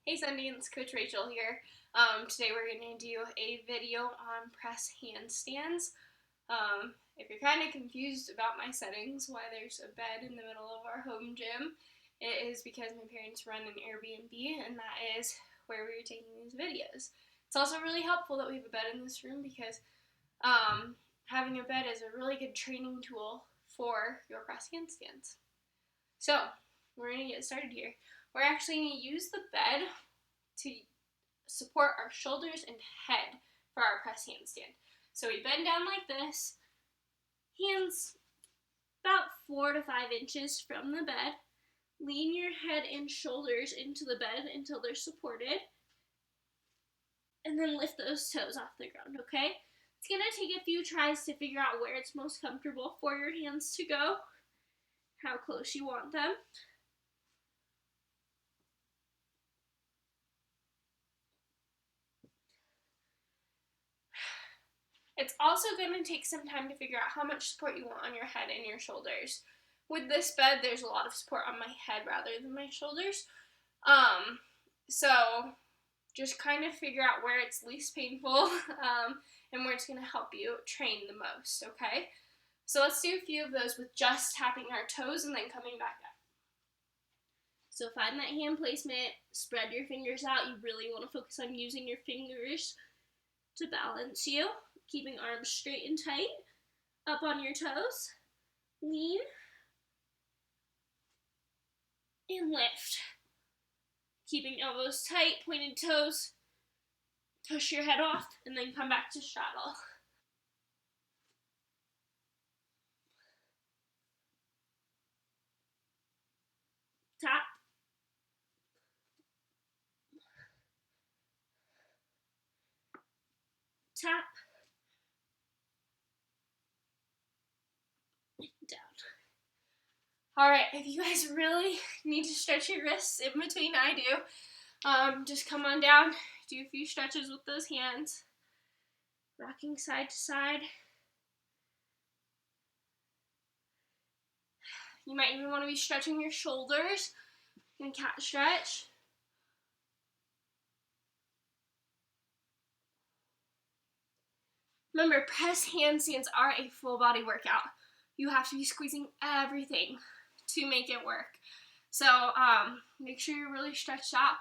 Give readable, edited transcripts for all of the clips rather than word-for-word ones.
Hey Cindy, it's Coach Rachel here. Today we're going to do a video on press handstands. If you're kind of confused about my settings, why there's a bed in the middle of our home gym, it is because my parents run an Airbnb and that is where we're taking these videos. It's also really helpful that we have a bed in this room because having a bed is a really good training tool for your press handstands. So, we're going to get started here. We're actually going to use the bed to support our shoulders and head for our press handstand. So we bend down like this, hands about 4 to 5 inches from the bed. Lean your head and shoulders into the bed until they're supported. And then lift those toes off the ground, okay? It's going to take a few tries to figure out where it's most comfortable for your hands to go, how close you want them. It's also going to take some time to figure out how much support you want on your head and your shoulders. With this bed, there's a lot of support on my head rather than my shoulders. So just kind of figure out where it's least painful and where it's going to help you train the most, okay? So let's do a few of those with just tapping our toes and then coming back up. So find that hand placement, spread your fingers out. You really want to focus on using your fingers to balance you. Keeping arms straight and tight, up on your toes, lean, and lift. Keeping elbows tight, pointed toes, push your head off, and then come back to straddle. Tap. Tap. Down. Alright, if you guys really need to stretch your wrists in between, I do. Just come on down, do a few stretches with those hands. Rocking side to side. You might even want to be stretching your shoulders in cat stretch. Remember, press handstands are a full body workout. You have to be squeezing everything to make it work. So make sure you're really stretched out.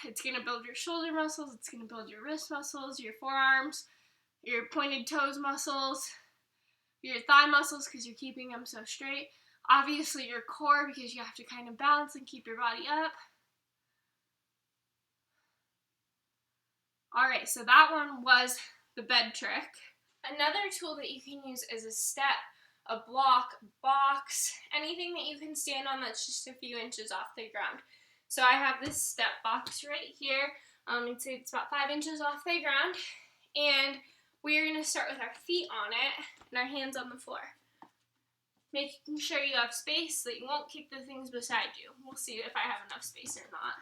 It's going to build your shoulder muscles. It's going to build your wrist muscles, your forearms, your pointed toes muscles, your thigh muscles because you're keeping them so straight. Obviously your core because you have to kind of balance and keep your body up. Alright, so that one was the bed trick. Another tool that you can use is a step, a block, box, anything that you can stand on that's just a few inches off the ground. So I have this step box right here. I'd say it's about 5 inches off the ground. And we're going to start with our feet on it and our hands on the floor. Making sure you have space so that you won't kick the things beside you. We'll see if I have enough space or not.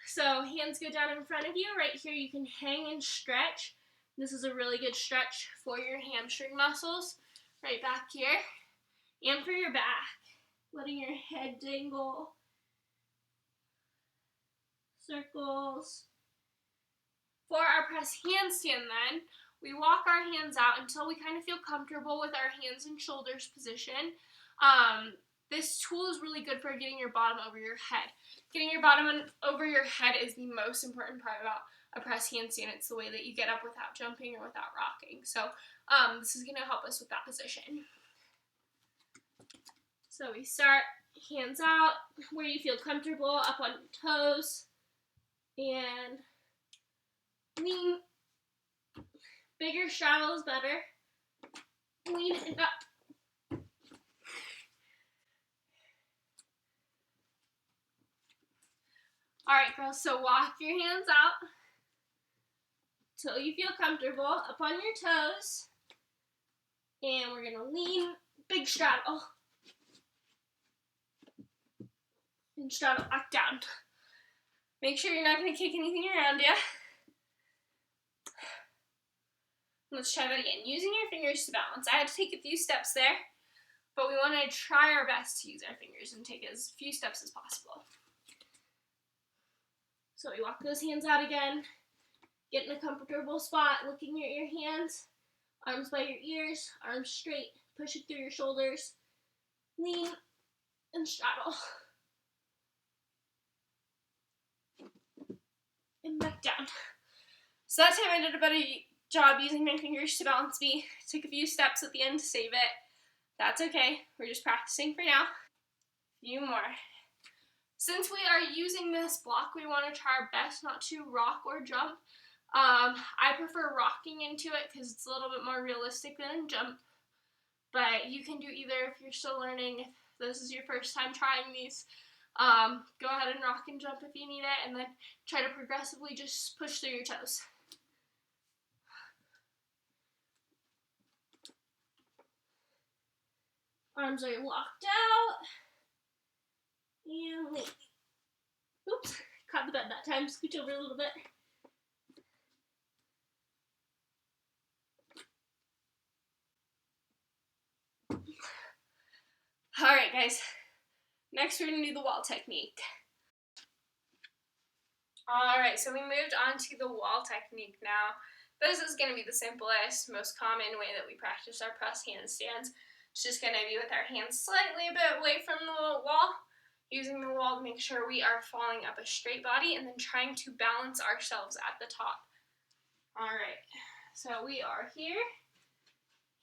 So hands go down in front of you. Right here you can hang and stretch. This is a really good stretch for your hamstring muscles. Right back here. And for your back. Letting your head dangle. Circles. For our press handstand then, we walk our hands out until we kind of feel comfortable with our hands and shoulders position. This tool is really good for getting your bottom over your head. Getting your bottom over your head is the most important part about a press handstand. It's the way that you get up without jumping or without rocking. So this is going to help us with that position. So we start hands out where you feel comfortable, up on your toes, and lean. Bigger straddle is better. Lean and up. Alright girls, so walk your hands out till you feel comfortable, up on your toes. And we're going to lean, big straddle. And straddle back down. Make sure you're not going to kick anything around you. Let's try that again. Using your fingers to balance. I had to take a few steps there, but we want to try our best to use our fingers and take as few steps as possible. So we walk those hands out again. Get in a comfortable spot, looking at your hands. Arms by your ears, arms straight. Push it through your shoulders. Lean and straddle. And back down. So that time I did a better job using my fingers to balance me. Took a few steps at the end to save it. That's okay. We're just practicing for now. A few more. Since we are using this block, we want to try our best not to rock or jump. I prefer rocking into it because it's a little bit more realistic than a jump. But you can do either if you're still learning. If this is your first time trying these, go ahead and rock and jump if you need it, and then try to progressively just push through your toes. Arms are locked out. And lean. Oops, caught the bed that time. Scooch over a little bit. Alright guys, next we're going to do the wall technique. Alright, so we moved on to the wall technique now. This is going to be the simplest, most common way that we practice our press handstands. It's just going to be with our hands slightly a bit away from the wall, using the wall to make sure we are falling up a straight body and then trying to balance ourselves at the top. Alright, so we are here.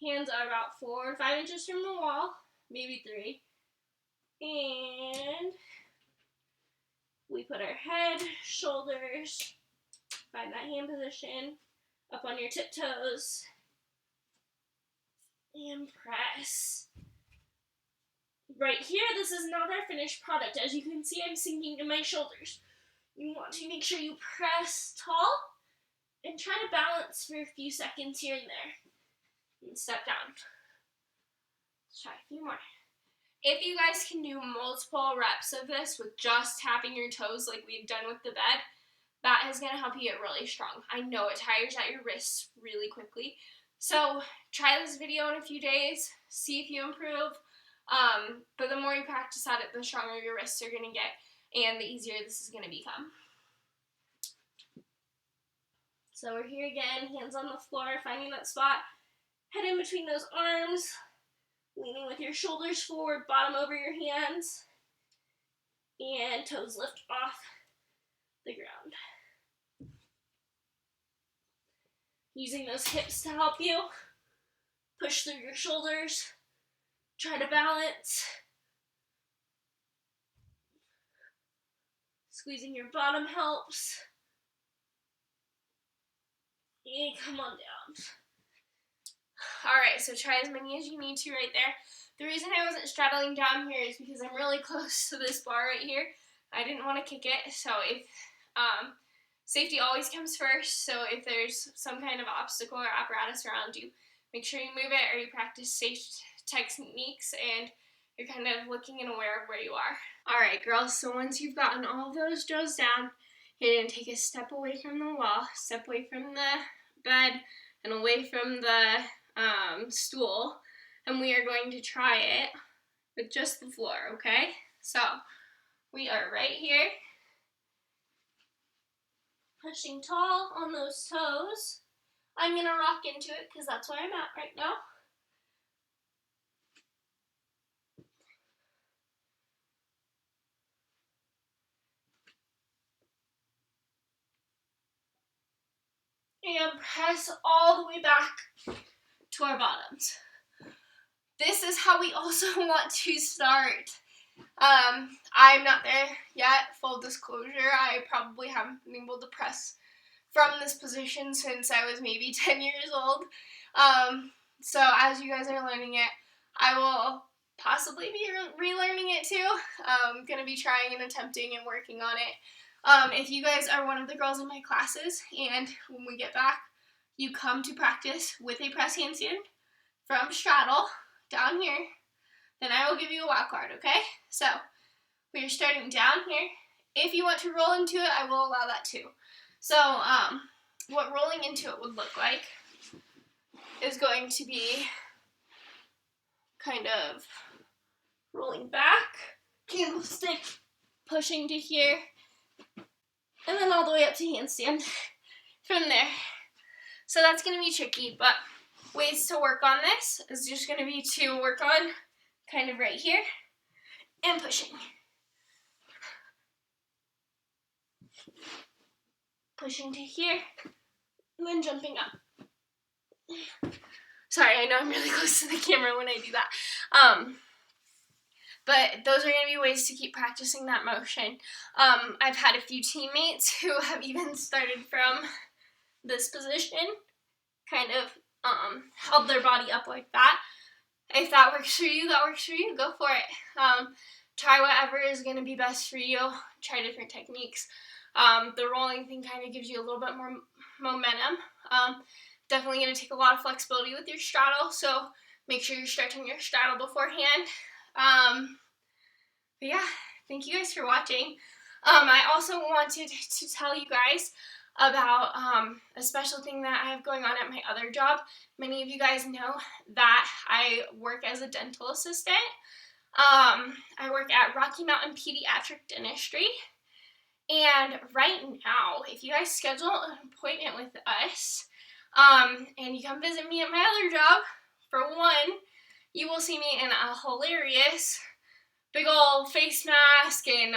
Hands are about 4 or 5 inches from the wall, maybe 3. And we put our head, shoulders, find that hand position, up on your tiptoes, and press. Right here, this is not our finished product. As you can see, I'm sinking in my shoulders. You want to make sure you press tall and try to balance for a few seconds here and there. And step down. Let's try a few more. If you guys can do multiple reps of this with just tapping your toes like we've done with the bed, that is going to help you get really strong. I know it tires at your wrists really quickly. So try this video in a few days, see if you improve. But the more you practice at it, the stronger your wrists are going to get and the easier this is going to become. So we're here again, hands on the floor, finding that spot. Head in between those arms. Leaning with your shoulders forward, bottom over your hands, and toes lift off the ground. Using those hips to help you. Push through your shoulders. Try to balance. Squeezing your bottom helps. And come on down. Alright, so try as many as you need to right there. The reason I wasn't straddling down here is because I'm really close to this bar right here. I didn't want to kick it, so if safety always comes first, so if there's some kind of obstacle or apparatus around you, make sure you move it or you practice safe techniques and you're kind of looking and aware of where you are. Alright girls, so once you've gotten all of those drills down, you're going to take a step away from the wall, step away from the bed, and away from the stool, and we are going to try it with just the floor, okay? So, we are right here, pushing tall on those toes. I'm going to rock into it because that's where I'm at right now. And press all the way back to our bottoms. This is how we also want to start. I'm not there yet, full disclosure. I probably haven't been able to press from this position since I was maybe 10 years old. So as you guys are learning it, I will possibly be relearning it too. I'm going to be trying and attempting and working on it. If you guys are one of the girls in my classes and when we get back, you come to practice with a press handstand from straddle down here, then I will give you a wild card, okay? So, we are starting down here. If you want to roll into it, I will allow that too. So, what rolling into it would look like is going to be kind of rolling back, candlestick, pushing to here, and then all the way up to handstand from there. So that's going to be tricky, but ways to work on this is just going to be to work on kind of right here and pushing. Pushing to here, and then jumping up. Sorry, I know I'm really close to the camera when I do that. But those are going to be ways to keep practicing that motion. I've had a few teammates who have even started from this position, kind of held their body up like that. If that works for you, that works for you, go for it. Try whatever is going to be best for you. Try different techniques. The rolling thing kind of gives you a little bit more momentum. Definitely going to take a lot of flexibility with your straddle, so make sure you're stretching your straddle beforehand. But yeah, thank you guys for watching. I also wanted to tell you guys about a special thing that I have going on at my other job. Many of you guys know that I work as a dental assistant. I work at Rocky Mountain Pediatric Dentistry. And right now, if you guys schedule an appointment with us, and you come visit me at my other job, for one, you will see me in a hilarious big old face mask and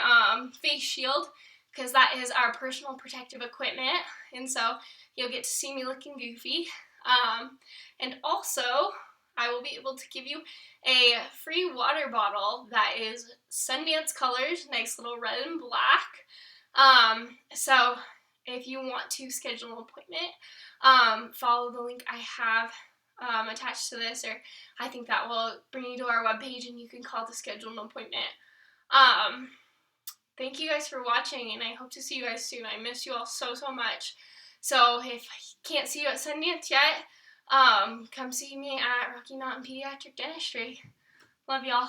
face shield, because that is our personal protective equipment, and so you'll get to see me looking goofy. And also, I will be able to give you a free water bottle that is Sundance colors, nice little red and black. So if you want to schedule an appointment, follow the link I have attached to this, or I think that will bring you to our webpage and you can call to schedule an appointment. Thank you guys for watching, and I hope to see you guys soon. I miss you all so much. So if I can't see you at Sundance yet, come see me at Rocky Mountain Pediatric Dentistry. Love y'all.